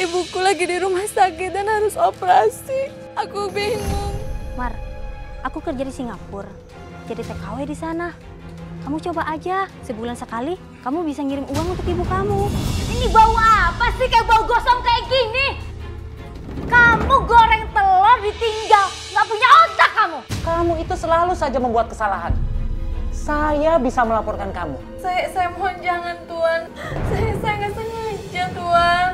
Ibuku lagi di rumah sakit dan harus operasi. Aku bingung. Mar, aku kerja di Singapura. Jadi TKW di sana. Kamu coba aja, sebulan sekali kamu bisa ngirim uang untuk ibu kamu. Ini bau apa sih kayak bau gosong kayak gini? Kamu goreng telur ditinggal, nggak punya otak kamu. Kamu itu selalu saja membuat kesalahan. Saya bisa melaporkan kamu. Saya mohon jangan, Tuan. Saya nggak sengaja, Tuan.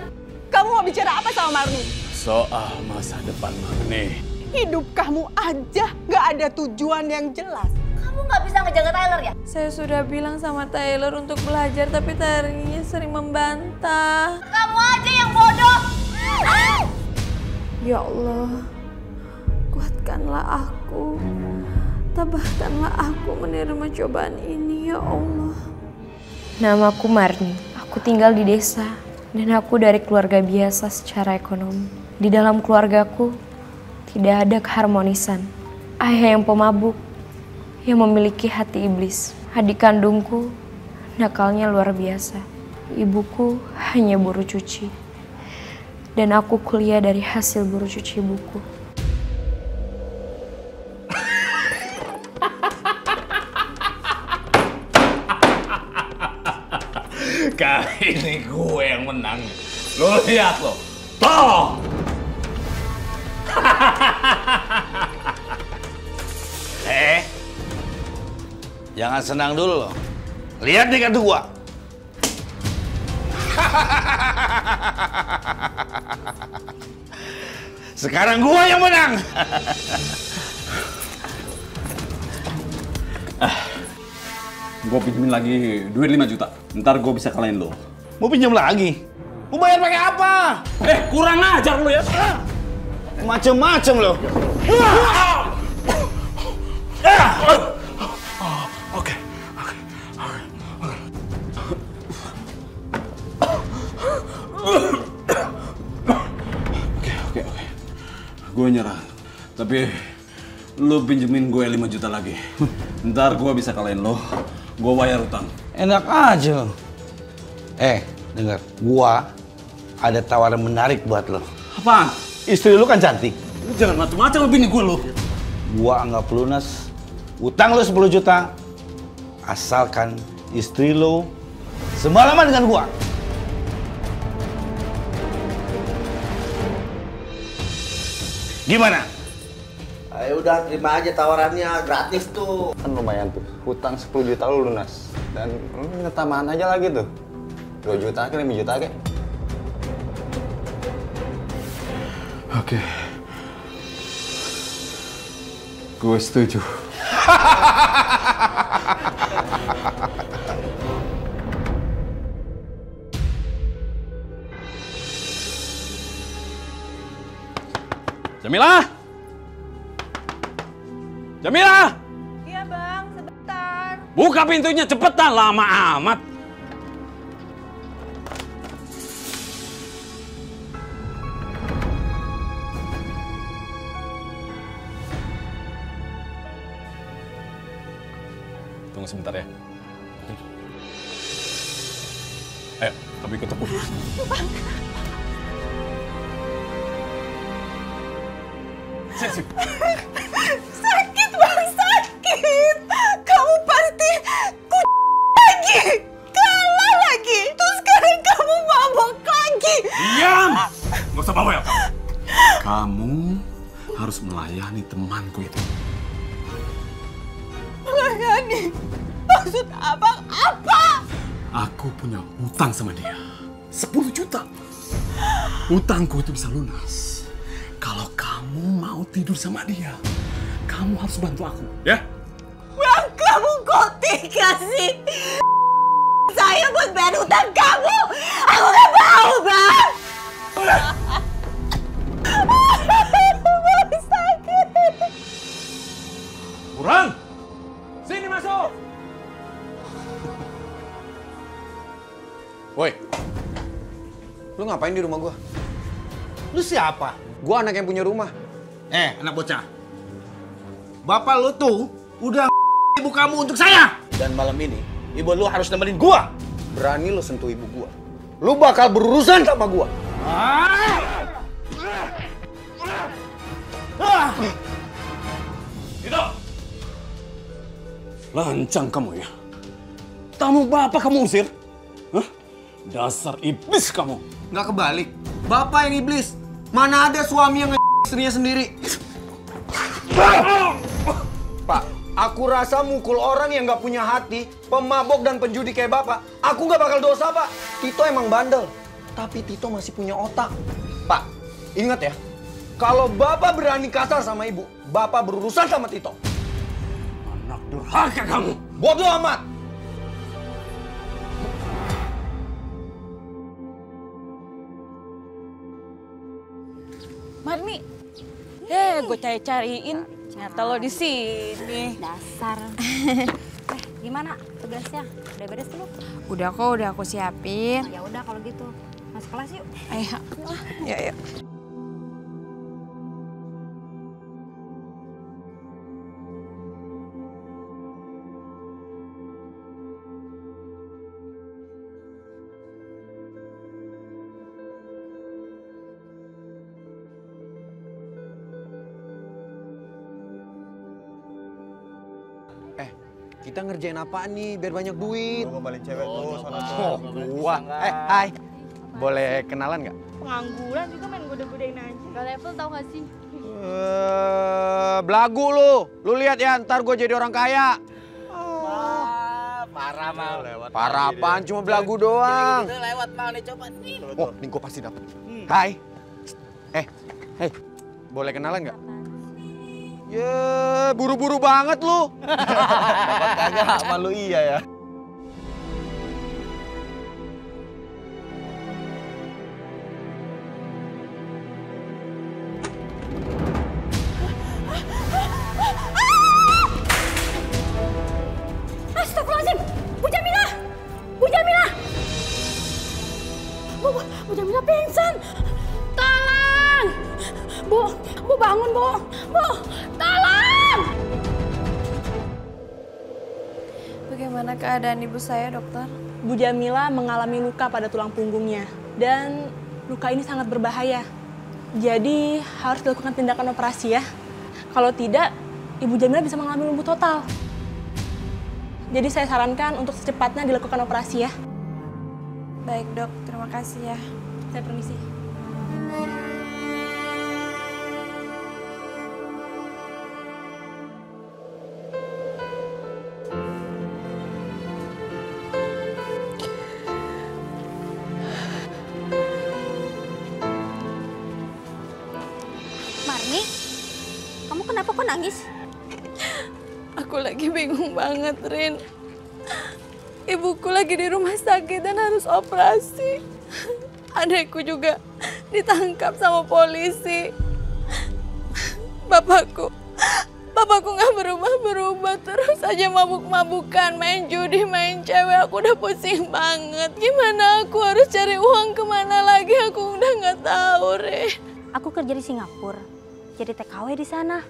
Kamu mau bicara apa sama Marni? Soal masa depan Marni. Hidup kamu aja nggak ada tujuan yang jelas. Kamu nggak bisa ngejaga Tyler ya? Saya sudah bilang sama Tyler untuk belajar, tapi Tylernya sering membantah. Kamu aja yang bodoh. Ya Allah, kuatkanlah aku. Tabahkanlah aku menerima cobaan ini, ya Allah. Namaku Marni. Aku tinggal di desa. Dan aku dari keluarga biasa secara ekonomi. Di dalam keluargaku, tidak ada keharmonisan. Ayah yang pemabuk, yang memiliki hati iblis. Adik kandungku, nakalnya luar biasa. Ibuku hanya buruh cuci. Dan aku kuliah dari hasil buruh cuci ibuku. Kali ini gue yang menang. Lo lihat lo. Toh! Jangan senang dulu lo. Lihat nih kartu gua. Sekarang gua yang menang. Gue pinjemin lagi duit 5 juta. Ntar gue bisa kalahin lo. Mau pinjam lagi? Mau bayar pakai apa? Kurang ajar lo ya. Macem-macem lo. Oke. Gue nyerah. Tapi lo pinjemin gue 5 juta lagi. Ntar gue bisa kalahin lo. Gue bayar utang. Enak aja lo. Dengar, gua ada tawaran menarik buat lo. Apaan? Istri lu kan cantik. Lo jangan macam-macam lo bini gue lo. Gua anggap lunas utang lu 10 juta. Asalkan istri lu semalaman dengan gua. Gimana? Ayo udah terima aja tawarannya, gratis tuh. Kan lumayan tuh, hutang 10 juta lu lunas. Dan lu minta tambahan aja lagi tuh. 2 juta ke 5 juta ke. Oke. Gue setuju. Jamila! Jamila! Iya, Bang, sebentar. Buka pintunya cepetan, lama amat. Tunggu sebentar ya. Ayo, kami ikut aku. Sip. Sakit Bang, sakit. Kamu pasti lagi, kalah lagi. Terus sekarang kamu mabok lagi. Diam! Nggak usah bawel kamu. Kamu harus melayani temanku itu. Melayani? Maksud abang apa? Aku punya hutang sama dia. 10 juta. Hutangku itu bisa lunas. Kalau kamu mau tidur sama dia, kamu harus bantu aku, ya? Bang, kamu kok tega sih? Saya buat bayar hutang kamu. Aku gak mau, Bang. Bang, sakit. Kurang! Sini masuk! Woi, lu ngapain di rumah gua? Lu siapa? Gua anak yang punya rumah. Anak bocah. Bapak lu tuh udah ibu kamu untuk saya. Dan malam ini, ibu lu harus nemenin gua. Berani lu sentuh ibu gua. Lu bakal berurusan sama gua. Tito! Lancang kamu ya? Tamu bapak kamu usir? Hah? Dasar iblis kamu! Nggak kebalik. Bapak yang iblis. Mana ada suami yang istrinya sendiri? Pak, aku rasa mukul orang yang nggak punya hati, pemabok dan penjudi kayak bapak, aku nggak bakal dosa, Pak. Tito emang bandel, tapi Tito masih punya otak. Pak, ingat ya, kalau bapak berani kasar sama ibu, bapak berurusan sama Tito. Anak durhaka kamu! Bodoh amat! Marni, gue cari-cariin, ternyata lo di sini. Dasar. Gimana tugasnya? Udah beres belum? Udah kok, udah aku siapin. Ya udah kalau gitu. Masuk kelas yuk. Ayo. Ya. Kita ngerjain apaan nih biar banyak duit? Ngombalin cewek tuh, sana tuh. Oh, gua. Hai. Boleh kenalan nggak? Pengangguran juga main goda-godain aja. Gak level tau gak sih? Belagu lu. Lu lihat ya, ntar gue jadi orang kaya. Parah mal. Parah apaan, cuma belagu doang. Lewat mal nih, coba nih. Oh, nih gue pasti dapet. Hai. Hei. Boleh kenalan nggak? Ya, buru-buru banget lu. Dapat kagak, malu iya ya. Astagfirullahaladzim! Bu Jamilah! Bu Jamilah! Bu Jamilah pingsan! Tolong! Bu bangun, Bu! Bu, tolong! Bagaimana keadaan ibu saya, dokter? Bu Jamila mengalami luka pada tulang punggungnya. Dan luka ini sangat berbahaya. Jadi harus dilakukan tindakan operasi ya. Kalau tidak, Ibu Jamila bisa mengalami lumpuh total. Jadi saya sarankan untuk secepatnya dilakukan operasi ya. Baik dok, terima kasih ya. Saya permisi. Marni, kamu kenapa kok nangis? Aku lagi bingung banget, Rin. Ibuku lagi di rumah sakit dan harus operasi. Adekku juga ditangkap sama polisi. Bapakku nggak berubah-berubah, terus aja mabuk-mabukan, main judi, main cewek. Aku udah pusing banget. Gimana aku harus cari uang kemana lagi? Aku udah nggak tahu, Rin. Aku kerja di Singapura, jadi TKW di sana.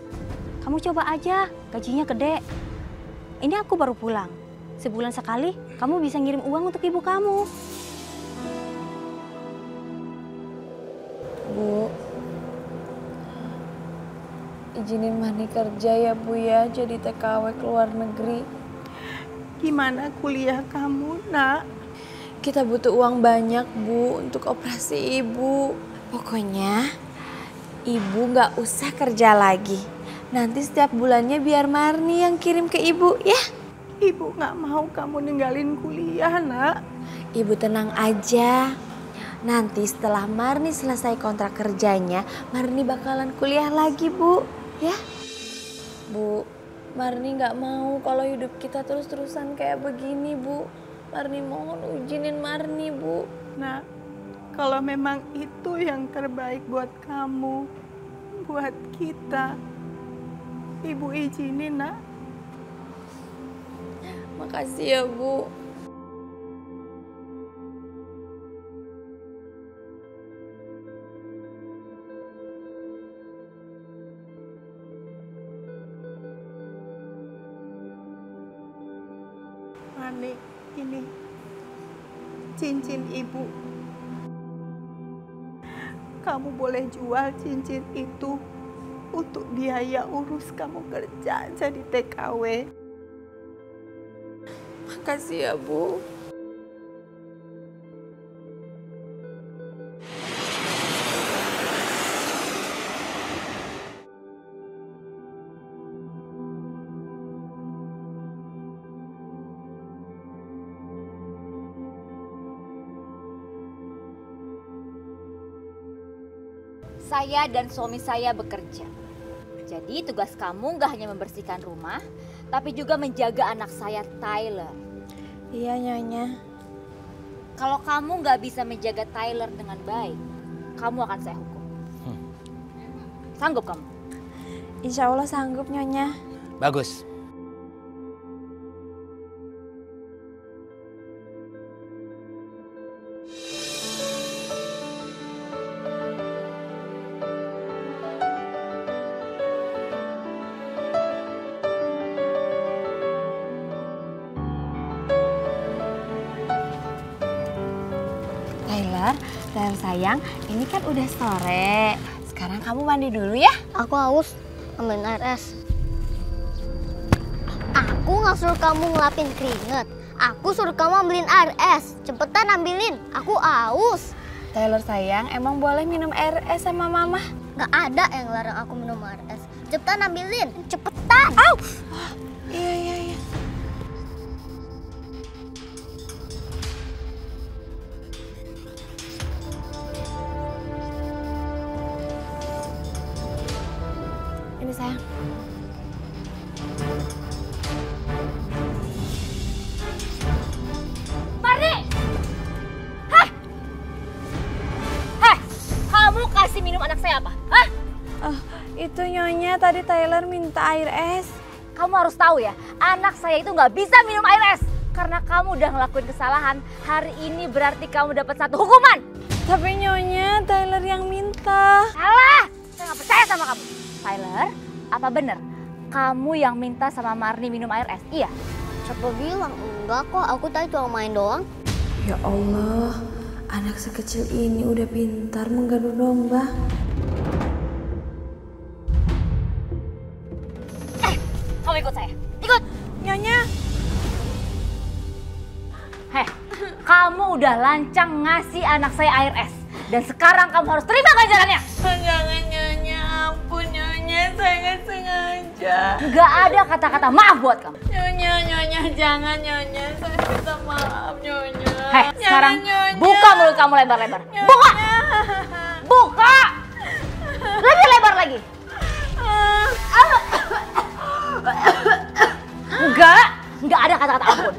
Kamu coba aja, gajinya gede. Ini aku baru pulang. Sebulan sekali, kamu bisa ngirim uang untuk ibu kamu. Bu, izinin Marni kerja ya Bu ya, jadi TKW ke luar negeri. Gimana kuliah kamu, Nak? Kita butuh uang banyak Bu untuk operasi ibu. Pokoknya ibu nggak usah kerja lagi. Nanti setiap bulannya biar Marni yang kirim ke ibu ya. Ibu nggak mau kamu ninggalin kuliah, Nak. Ibu tenang aja. Nanti setelah Marni selesai kontrak kerjanya, Marni bakalan kuliah lagi, Bu. Ya? Bu, Marni nggak mau kalau hidup kita terus-terusan kayak begini, Bu. Marni mohon izinin Marni, Bu. Nah, kalau memang itu yang terbaik buat kamu, buat kita, Ibu izinin, Nak. Makasih ya, Bu. Marni, ini cincin Ibu. kamu boleh jual cincin itu untuk biaya urus kamu kerja jadi TKW. Makasih ya, Bu. Saya dan suami saya bekerja. Jadi tugas kamu nggak hanya membersihkan rumah, tapi juga menjaga anak saya Tyler. Iya, Nyonya. Kalau kamu nggak bisa menjaga Tyler dengan baik, kamu akan saya hukum. Sanggup kamu? Insya Allah sanggup, Nyonya. Bagus. Tyler sayang, ini kan udah sore. Sekarang kamu mandi dulu ya. Aku haus, ambilin air es. Aku nggak suruh kamu ngelapin keringet. Aku suruh kamu ambilin air es. Cepetan ambilin, aku haus. Tyler sayang, emang boleh minum air es sama mama? Nggak ada yang larang aku minum air es. Cepetan ambilin, cepetan. Iya. Ini sayang. Marni! Hah? Kamu kasih minum anak saya apa? Hah? Itu Nyonya, tadi Tyler minta air es. Kamu harus tahu ya, anak saya itu nggak bisa minum air es. Karena kamu udah ngelakuin kesalahan, hari ini berarti kamu dapat satu hukuman. Tapi Nyonya, Tyler yang minta. Salah! Saya nggak percaya sama kamu. Tyler, apa benar kamu yang minta sama Marni minum air es? Iya? Siapa bilang? Enggak kok, aku tadi cuma main doang. Ya Allah, anak sekecil ini udah pintar menggaduh domba. Kamu ikut saya. Ikut! Nyonya. Kamu udah lancang ngasih anak saya air es. Dan sekarang kamu harus terima ganjarannya. Jangan Nyonya, ampun Nyonya, saya nggak sengaja. Nggak ada kata-kata maaf buat kamu. Nyonya, jangan Nyonya, saya minta maaf Nyonya. Sekarang Nyonya. buka mulut kamu lebar-lebar. Buka! Buka! Lebih lebar lagi. Nggak ada kata-kata ampun.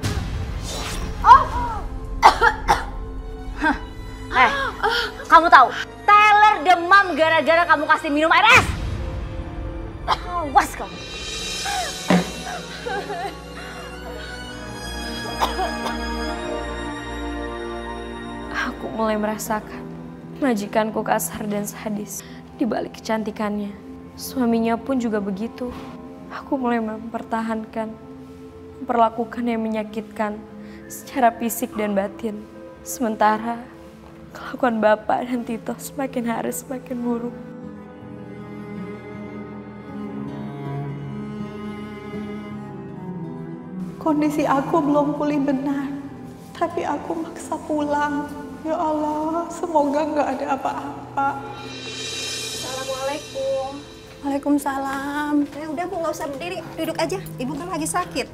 Kamu tahu, Tyler demam gara-gara kamu kasih minum air es. Awas kamu. Aku mulai merasakan majikanku kasar dan sadis. Di balik kecantikannya, suaminya pun juga begitu. Aku mulai memperlakukan yang menyakitkan secara fisik dan batin. Sementara kelakuan Bapak dan Tito semakin hari semakin buruk. Kondisi aku belum pulih benar, tapi aku maksa pulang. Ya Allah, semoga nggak ada apa-apa. Assalamualaikum. Waalaikumsalam. Udah Bu, nggak usah berdiri, duduk aja. Ibu kan lagi sakit.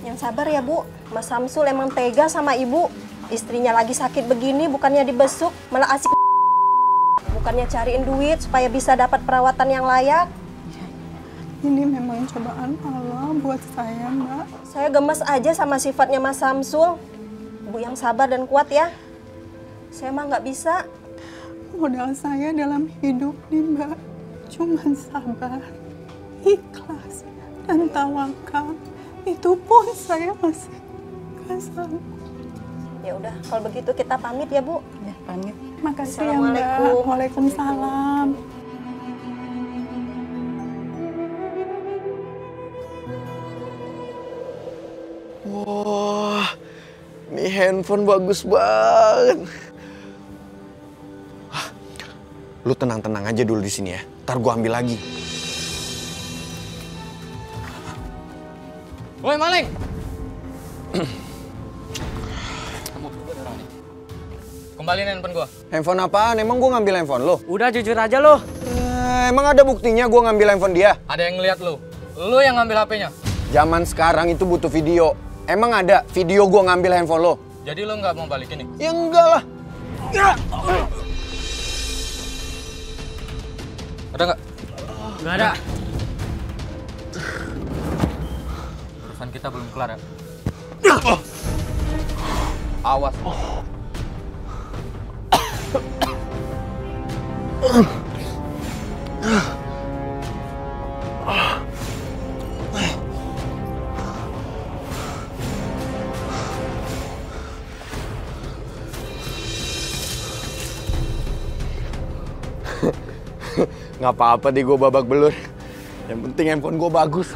Yang sabar ya Bu, Mas Samsul emang tega sama Ibu. Istrinya lagi sakit begini, bukannya dibesuk, malah asik. Bukannya cariin duit supaya bisa dapat perawatan yang layak. Ini memang cobaan Allah buat saya, Mbak. Saya gemes aja sama sifatnya Mas Samsul. Bu yang sabar dan kuat ya. Saya mah nggak bisa. Modal saya dalam hidup nih, Mbak, cuman sabar, ikhlas, dan tawakal. Itu pun saya masih nggak sanggup. Ya udah, kalau begitu kita pamit ya Bu. Ya, pamit. Makasih ya Mbak. Waalaikumsalam. Wah, ini handphone bagus banget. Lu tenang-tenang aja dulu di sini ya. Ntar gua ambil lagi. Woi maling! Kembaliin handphone gua. Handphone apaan? Emang gua ngambil handphone lo? Udah jujur aja lo. Emang ada buktinya gua ngambil handphone dia? Ada yang ngeliat lu. Lu yang ngambil HP-nya. Zaman sekarang itu butuh video. Emang ada video gua ngambil handphone lo? Jadi lu nggak mau balikin nih? Ya enggak lah. Ada nggak? Nggak ada. Urusan kita belum kelar ya. Awas. Nggak apa-apa deh gue babak belur. Yang penting handphone gue bagus.